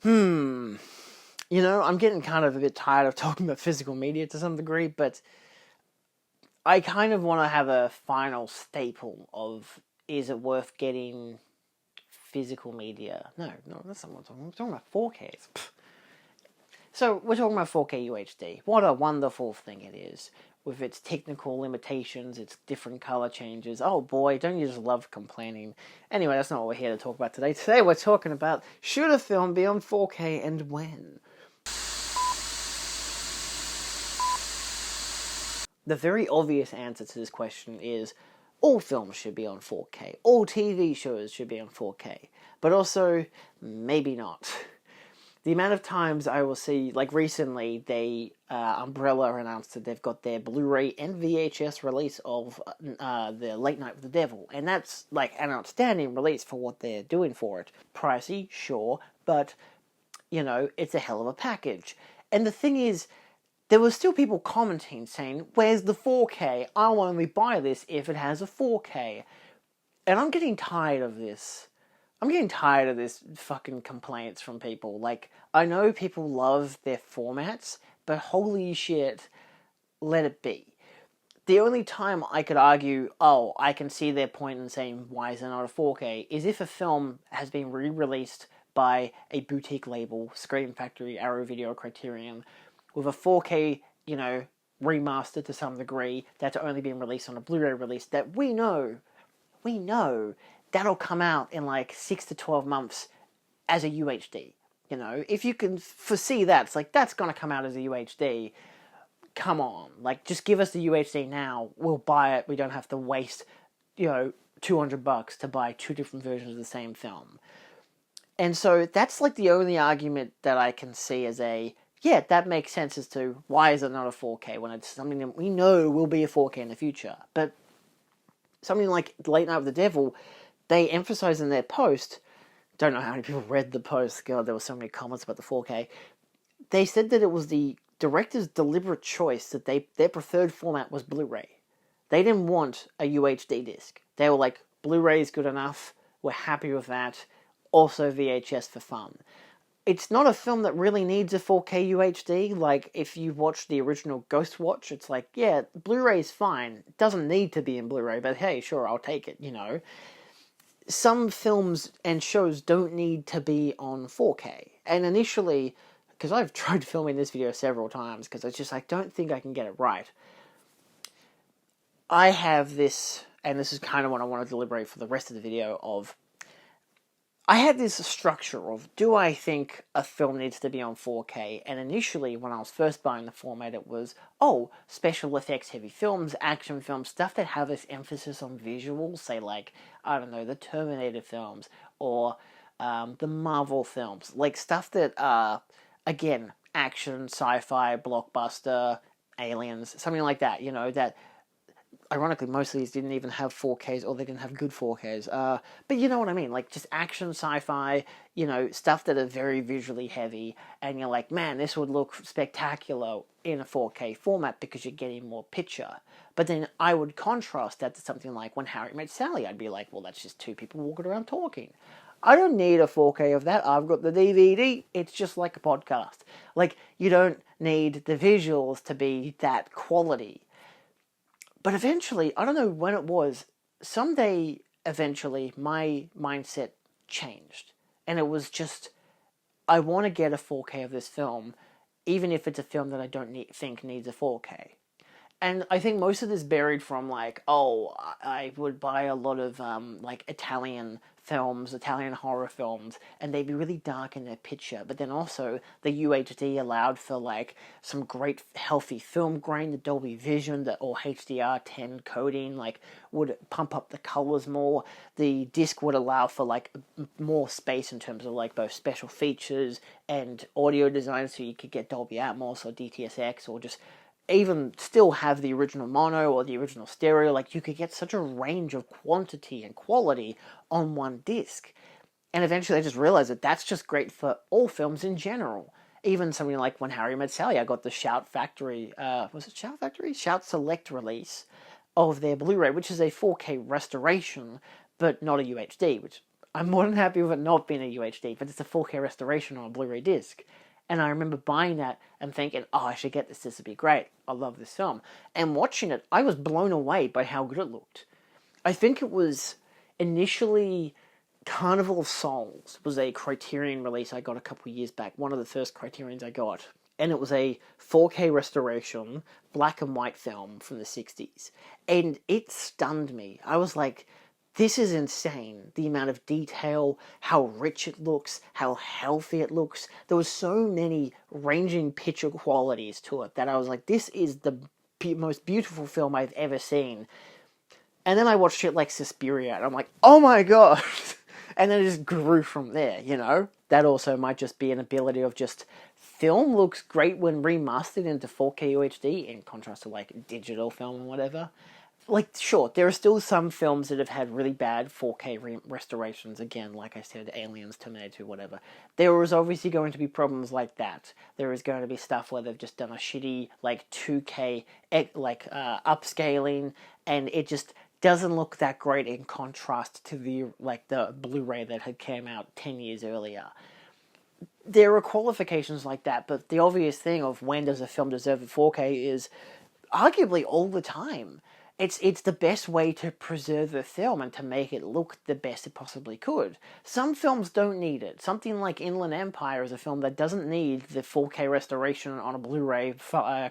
You know, I'm getting kind of a bit tired of talking about physical media to some degree, but I kind of want to have a final staple of, is it worth getting physical media? No, that's not what I'm talking about. I'm talking about 4Ks. So we're talking about 4K UHD. What a wonderful thing it is, with its technical limitations, its different color changes. Oh boy, don't you just love complaining? Anyway, that's not what we're here to talk about today. Today we're talking about, should a film be on 4K and when? The very obvious answer to this question is all films should be on 4K. All TV shows should be on 4K. But also, maybe not. The amount of times I will see, like recently, Umbrella announced that they've got their Blu-ray and VHS release of the Late Night with the Devil, and that's like an outstanding release for what they're doing for it. Pricey, sure, but you know, it's a hell of a package. And the thing is, there were still people commenting saying, "Where's the 4K? I'll only buy this if it has a 4K." And I'm getting tired of this. I'm getting tired of this fucking complaints from people. Like, I know people love their formats, but holy shit, let it be. The only time I could argue, oh, I can see their point in saying, why is it not a 4K, is if a film has been re-released by a boutique label, Screen Factory, Arrow Video, Criterion, with a 4K, you know, remastered to some degree, that's only been released on a Blu-ray release, that we know that'll come out in like 6 to 12 months as a UHD. You know, if you can foresee that, it's like, that's going to come out as a UHD. Come on, like, just give us the UHD now. We'll buy it. We don't have to waste, you know, $200 to buy two different versions of the same film. And so that's like the only argument that I can see as yeah, that makes sense as to why is it not a 4K when it's something that we know will be a 4K in the future. But something like Late Night with the Devil, they emphasize in their post, don't know how many people read the post, God, there were so many comments about the 4K, they said that it was the director's deliberate choice that their preferred format was Blu-ray. They didn't want a UHD disc. They were like, Blu-ray is good enough, we're happy with that, also VHS for fun. It's not a film that really needs a 4K UHD. Like, if you watch the original Ghost Watch, it's like, yeah, Blu-ray is fine. It doesn't need to be in Blu-ray, but hey, sure, I'll take it, you know. Some films and shows don't need to be on 4K. And initially, because I've tried filming this video several times, because I don't think I can get it right. I have this, and this is kind of what I want to deliberate for the rest of the video, of I had this structure of, do I think a film needs to be on 4K? And initially, when I was first buying the format, it was, oh, special effects heavy films, action films, stuff that have this emphasis on visuals, say like, I don't know, the Terminator films, or the Marvel films, like stuff that are, again, action, sci-fi, blockbuster, aliens, something like that, you know, that ironically, most of these didn't even have 4Ks, or they didn't have good 4Ks. But you know what I mean? Like, just action, sci-fi, you know, stuff that are very visually heavy, and you're like, man, this would look spectacular in a 4K format because you're getting more picture. But then I would contrast that to something like When Harry Met Sally. I'd be like, well, that's just two people walking around talking. I don't need a 4K of that. I've got the DVD. It's just like a podcast. Like, you don't need the visuals to be that quality. But eventually, I don't know when it was, someday, eventually, my mindset changed. And it was just, I want to get a 4K of this film, even if it's a film that I don't think needs a 4K. And I think most of this buried from like, oh, I would buy a lot of like Italian films, Italian horror films, and they'd be really dark in their picture. But then also the UHD allowed for like some great healthy film grain, the Dolby Vision, or HDR10 coding, like would pump up the colors more. The disc would allow for like more space in terms of like both special features and audio design, so you could get Dolby Atmos or DTS:X, or just even still have the original mono or the original stereo. Like, you could get such a range of quantity and quality on one disc. And eventually I just realized that that's just great for all films in general. Even something like When Harry Met Sally, I got the Shout Factory, was it Shout Factory? Shout Select release of their Blu-ray, which is a 4K restoration, but not a UHD, which I'm more than happy with it not being a UHD, but it's a 4K restoration on a Blu-ray disc. And I remember buying that and thinking, oh, I should get this. This would be great. I love this film. And watching it, I was blown away by how good it looked. I think it was initially Carnival of Souls was a Criterion release I got a couple of years back. One of the first Criterions I got. And it was a 4K restoration, black and white film from the 60s. And it stunned me. I was like, this is insane. The amount of detail, how rich it looks, how healthy it looks. There was so many ranging picture qualities to it that I was like, this is the most beautiful film I've ever seen. And then I watched shit like Suspiria, and I'm like, oh my god! And then it just grew from there, you know? That also might just be an ability of just, film looks great when remastered into 4K UHD, in contrast to like digital film and whatever. Like, sure, there are still some films that have had really bad 4K restorations, again, like I said, Aliens, Terminator 2, whatever. There is obviously going to be problems like that. There is going to be stuff where they've just done a shitty, like, 2K, upscaling, and it just doesn't look that great in contrast to the Blu-ray that had came out 10 years earlier. There are qualifications like that, but the obvious thing of when does a film deserve a 4K is arguably all the time. It's the best way to preserve a film and to make it look the best it possibly could. Some films don't need it. Something like Inland Empire is a film that doesn't need the 4K restoration on a Blu-ray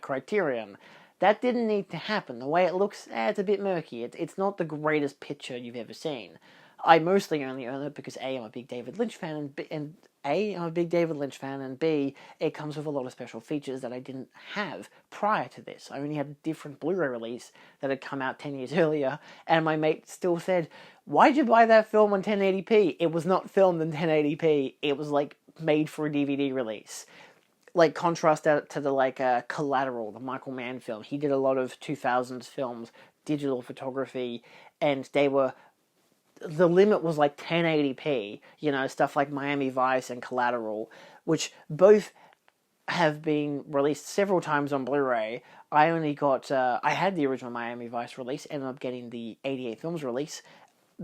Criterion. That didn't need to happen. The way it looks, it's a bit murky. It's not the greatest picture you've ever seen. I mostly only own it because A, I'm a big David Lynch fan, and I'm a big David Lynch fan, and B, it comes with a lot of special features that I didn't have prior to this. I only had a different Blu-ray release that had come out 10 years earlier, and my mate still said, why'd you buy that film on 1080p? It was not filmed in 1080p, it was like made for a DVD release. Like, contrast that to the Collateral, the Michael Mann film. He did a lot of 2000s films, digital photography, and the limit was like 1080p, you know, stuff like Miami Vice and Collateral, which both have been released several times on Blu-ray. I only got, I had the original Miami Vice release, ended up getting the 88 Films release,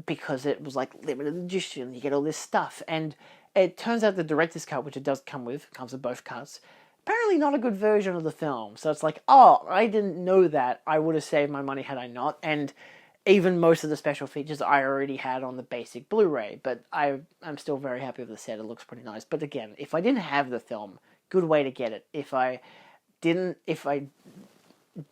because it was like limited edition, you get all this stuff, and it turns out the director's cut, which it does come with both cuts, apparently not a good version of the film. So it's like, oh, I didn't know that. I would have saved my money had I not. And even most of the special features I already had on the basic Blu-ray. But I'm still very happy with the set. It looks pretty nice. But again, if I didn't have the film, good way to get it. If I didn't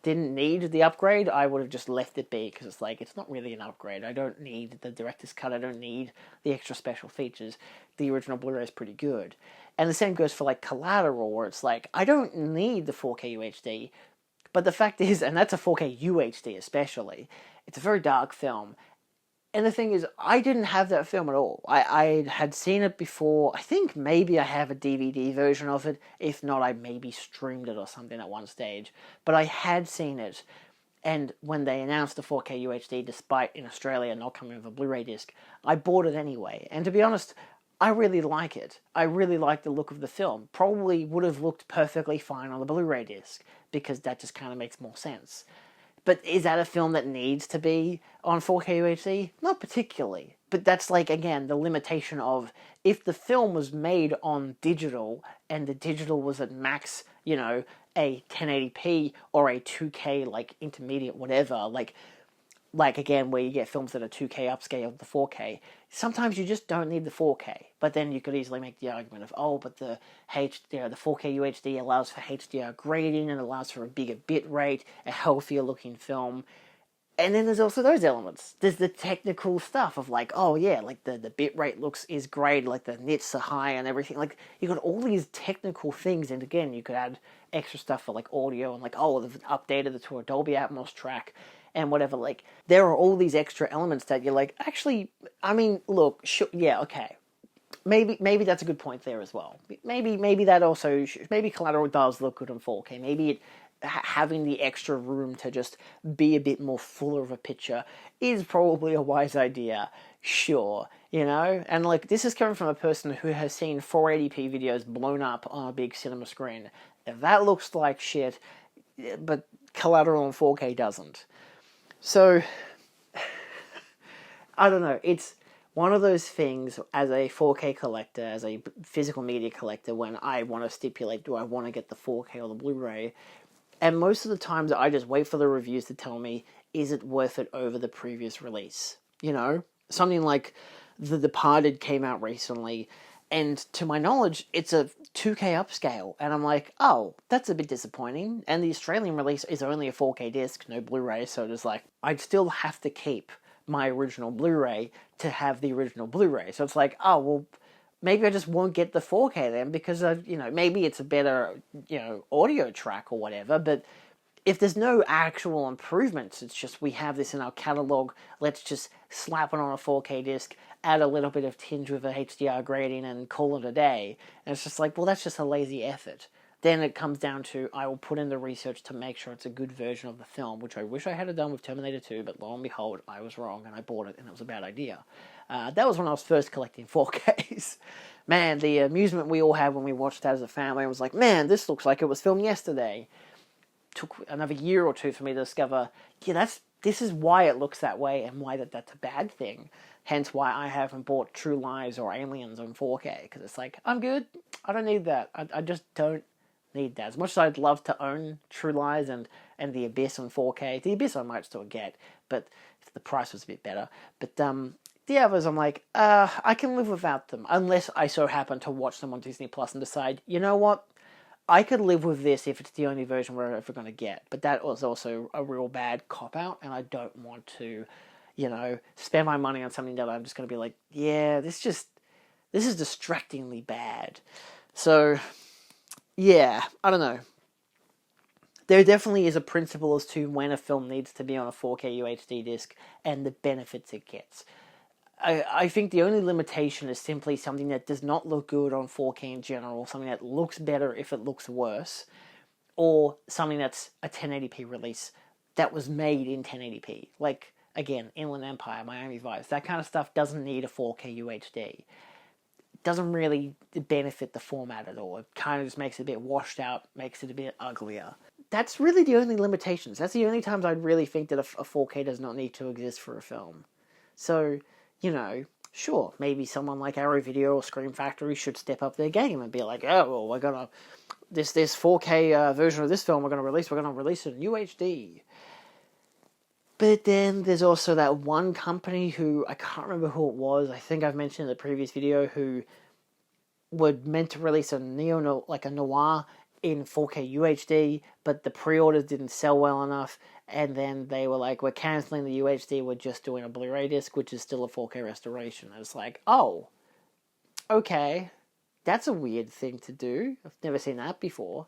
need the upgrade, I would have just left it be, because it's like, it's not really an upgrade. I don't need the director's cut. I don't need the extra special features. The original Blu-ray is pretty good. And the same goes for like Collateral, where it's like, I don't need the 4K UHD, but the fact is, and that's a 4K UHD especially, it's a very dark film. And the thing is, I didn't have that film at all. I had seen it before. I think maybe I have a DVD version of it. If not, I maybe streamed it or something at one stage. But I had seen it. And when they announced the 4K UHD, despite in Australia not coming with a Blu-ray disc, I bought it anyway. And to be honest, I really like it. I really like the look of the film. Probably would have looked perfectly fine on the Blu-ray disc, because that just kind of makes more sense. But is that a film that needs to be on 4K UHD? Not particularly. But that's like, again, the limitation of, if the film was made on digital, and the digital was at max, you know, a 1080p or a 2K, like, intermediate whatever, like again, where you get films that are 2K upscaled to 4K, sometimes you just don't need the 4K. But then you could easily make the argument of, oh, but the 4K UHD allows for HDR grading and allows for a bigger bit rate, a healthier looking film. And then there's also those elements. There's the technical stuff of like, oh yeah, like the bit rate is great, like the nits are high and everything. Like, you got all these technical things, and again, you could add extra stuff for like audio and like, oh, they've updated it to a Dolby Atmos track and whatever. Like, there are all these extra elements that you're like, actually, I mean, look, sure, yeah, okay. Maybe that's a good point there as well. Maybe that also, maybe Collateral does look good on 4K. Maybe having the extra room to just be a bit more fuller of a picture is probably a wise idea. Sure, you know? And like, this is coming from a person who has seen 480p videos blown up on a big cinema screen. If that looks like shit, but Collateral on 4K doesn't. So, I don't know, it's one of those things as a 4K collector, as a physical media collector, when I want to stipulate, do I want to get the 4K or the Blu-ray? And most of the times I just wait for the reviews to tell me, is it worth it over the previous release? You know, something like The Departed came out recently, and to my knowledge, it's a 2K upscale. And I'm like, oh, that's a bit disappointing. And the Australian release is only a 4K disc, no Blu-ray, so it's like, I'd still have to keep my original Blu-ray to have the original Blu-ray. So it's like, oh, well, maybe I just won't get the 4K then because, maybe it's a better, audio track or whatever, but if there's no actual improvements, it's just we have this in our catalog, let's just slap it on a 4K disc, add a little bit of tinge with a HDR grading and call it a day. And it's just like, well, that's just a lazy effort. Then it comes down to, I will put in the research to make sure it's a good version of the film, which I wish I had done with Terminator 2, but lo and behold, I was wrong and I bought it and it was a bad idea. That was when I was first collecting 4Ks. Man, the amusement we all had when we watched that as a family was like, man, this looks like it was filmed yesterday. Took another year or two for me to discover, this is why it looks that way and why that's a bad thing. Hence why I haven't bought True Lies or Aliens on 4K, because it's like, I'm good, I don't need that. I just don't need that. As much as I'd love to own True Lies and The Abyss on 4K, The Abyss I might still get, but if the price was a bit better. But the others, I'm like, I can live without them, unless I so happen to watch them on Disney Plus and decide, you know what, I could live with this if it's the only version we're ever going to get. But that was also a real bad cop-out, and I don't want to, spend my money on something that I'm just going to be like, yeah, this is distractingly bad. So, yeah, I don't know. There definitely is a principle as to when a film needs to be on a 4K UHD disc and the benefits it gets. I think the only limitation is simply something that does not look good on 4K in general, something that looks better if it looks worse, or something that's a 1080p release that was made in 1080p. Like, again, Inland Empire, Miami Vice, that kind of stuff doesn't need a 4K UHD. It doesn't really benefit the format at all. It kind of just makes it a bit washed out, makes it a bit uglier. That's really the only limitations. That's the only times I'd really think that a 4K does not need to exist for a film. So, sure, maybe someone like Arrow Video or Scream Factory should step up their game and be like, oh, well, this 4K version of this film we're going to release it in UHD. But then there's also that one company who, I can't remember who it was, I think I've mentioned in the previous video, who were meant to release a noir in 4K UHD, but the pre-orders didn't sell well enough, and then they were like, we're cancelling the UHD, we're just doing a Blu-ray disc, which is still a 4K restoration. And it's like, oh, okay, that's a weird thing to do. I've never seen that before.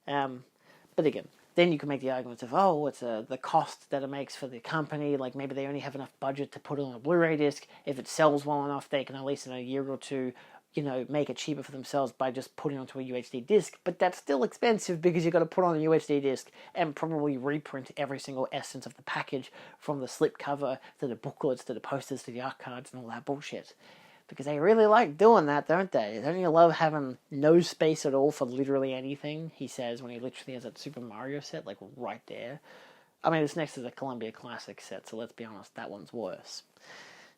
But again, then you can make the arguments of, oh, it's the cost that it makes for the company, like maybe they only have enough budget to put it on a Blu-ray disc. If it sells well enough, they can at least in a year or two make it cheaper for themselves by just putting it onto a UHD disc, but that's still expensive because you've got to put on a UHD disc and probably reprint every single essence of the package, from the slipcover to the booklets to the posters to the art cards and all that bullshit. Because they really like doing that, don't they? Don't you love having no space at all for literally anything, he says, when he literally has that Super Mario set, like, right there. I mean, it's next to the Columbia Classic set, so let's be honest, that one's worse.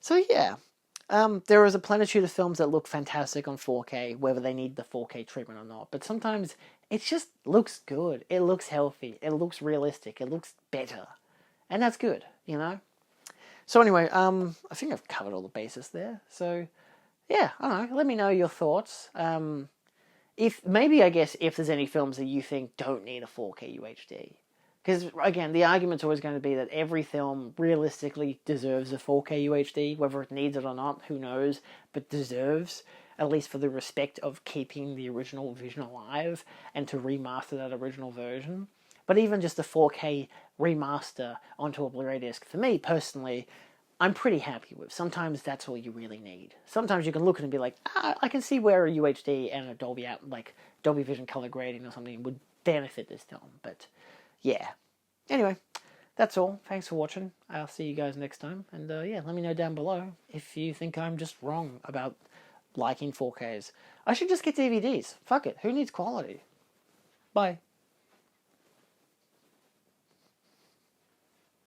So, yeah. There is a plenitude of films that look fantastic on 4K, whether they need the 4K treatment or not. But sometimes it just looks good. It looks healthy. It looks realistic. It looks better. And that's good, So anyway, I think I've covered all the bases there. So, yeah, I don't know. Let me know your thoughts. If there's any films that you think don't need a 4K UHD. Because, again, the argument's always going to be that every film realistically deserves a 4K UHD. Whether it needs it or not, who knows, but deserves, at least for the respect of keeping the original vision alive and to remaster that original version. But even just a 4K remaster onto a Blu-ray disc, for me, personally, I'm pretty happy with. Sometimes that's all you really need. Sometimes you can look at it and be like, I can see where a UHD and a Dolby Vision color grading or something would benefit this film, but... yeah. Anyway, that's all. Thanks for watching. I'll see you guys next time. And let me know down below if you think I'm just wrong about liking 4Ks. I should just get DVDs. Fuck it. Who needs quality? Bye.